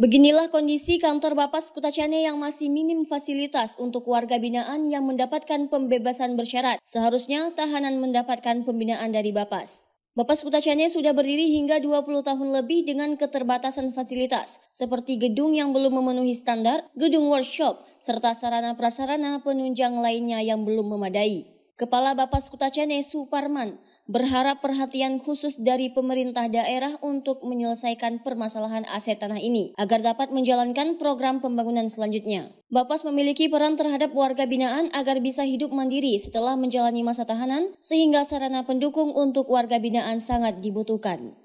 Beginilah kondisi kantor Bapas Kutacane yang masih minim fasilitas untuk warga binaan yang mendapatkan pembebasan bersyarat. Seharusnya tahanan mendapatkan pembinaan dari Bapas. Bapas Kutacane sudah berdiri hingga 20 tahun lebih dengan keterbatasan fasilitas, seperti gedung yang belum memenuhi standar, gedung workshop, serta sarana-prasarana penunjang lainnya yang belum memadai. Kepala Bapas Kutacane Suparman berharap perhatian khusus dari pemerintah daerah untuk menyelesaikan permasalahan aset tanah ini agar dapat menjalankan program pembangunan selanjutnya. Bapas memiliki peran terhadap warga binaan agar bisa hidup mandiri setelah menjalani masa tahanan, sehingga sarana pendukung untuk warga binaan sangat dibutuhkan.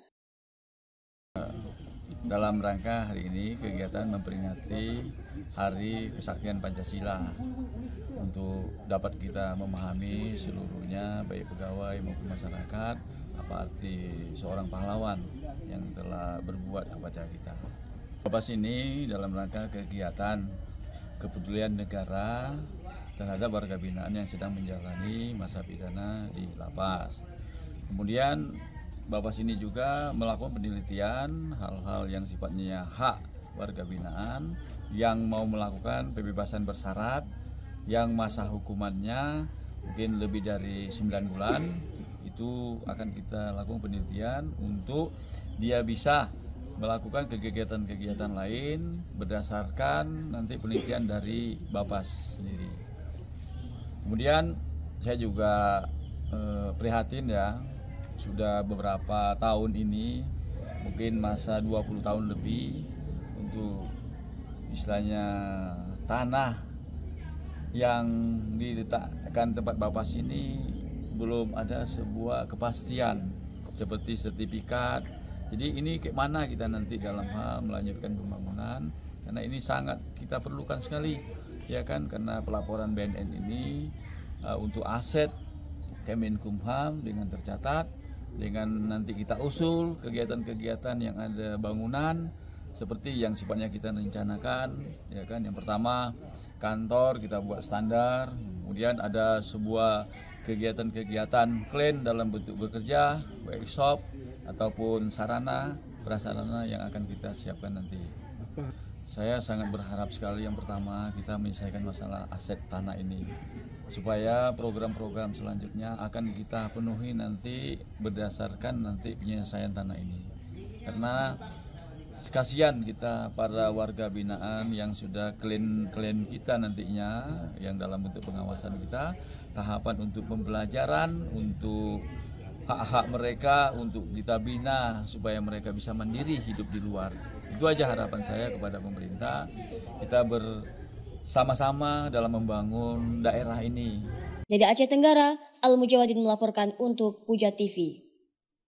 Dalam rangka hari ini kegiatan memperingati Hari Kesaktian Pancasila untuk dapat kita memahami seluruhnya baik pegawai maupun masyarakat apa arti seorang pahlawan yang telah berbuat kepada kita. Bapas ini dalam rangka kegiatan kepedulian negara terhadap warga binaan yang sedang menjalani masa pidana di lapas. Kemudian Bapas ini juga melakukan penelitian hal-hal yang sifatnya hak warga binaan yang mau melakukan pembebasan bersyarat yang masa hukumannya mungkin lebih dari 9 bulan. Itu akan kita lakukan penelitian untuk dia bisa melakukan kegiatan-kegiatan lain berdasarkan nanti penelitian dari Bapas sendiri. Kemudian saya juga prihatin ya, sudah beberapa tahun ini, mungkin masa 20 tahun lebih, untuk istilahnya tanah yang diletakkan tempat Bapas ini belum ada sebuah kepastian seperti sertifikat. Jadi ini kayak mana kita nanti dalam hal melanjutkan pembangunan, karena ini sangat kita perlukan sekali, ya kan, karena pelaporan BNN ini untuk aset Kemenkumham dengan tercatat, dengan nanti kita usul kegiatan-kegiatan yang ada bangunan seperti yang sifatnya kita rencanakan, ya kan. Yang pertama, kantor kita buat standar, kemudian ada sebuah kegiatan-kegiatan klien dalam bentuk bekerja, workshop ataupun sarana prasarana yang akan kita siapkan nanti. Saya sangat berharap sekali, yang pertama kita menyelesaikan masalah aset tanah ini, supaya program-program selanjutnya akan kita penuhi nanti berdasarkan nanti penyelesaian tanah ini. Karena kasihan kita para warga binaan yang sudah klien kita nantinya yang dalam bentuk pengawasan kita, tahapan untuk pembelajaran, untuk hak-hak mereka untuk kita bina supaya mereka bisa mandiri hidup di luar. Itu aja harapan saya kepada pemerintah, kita bersama-sama dalam membangun daerah ini. Dari Aceh Tenggara, Al Mujawadin melaporkan untuk Puja TV.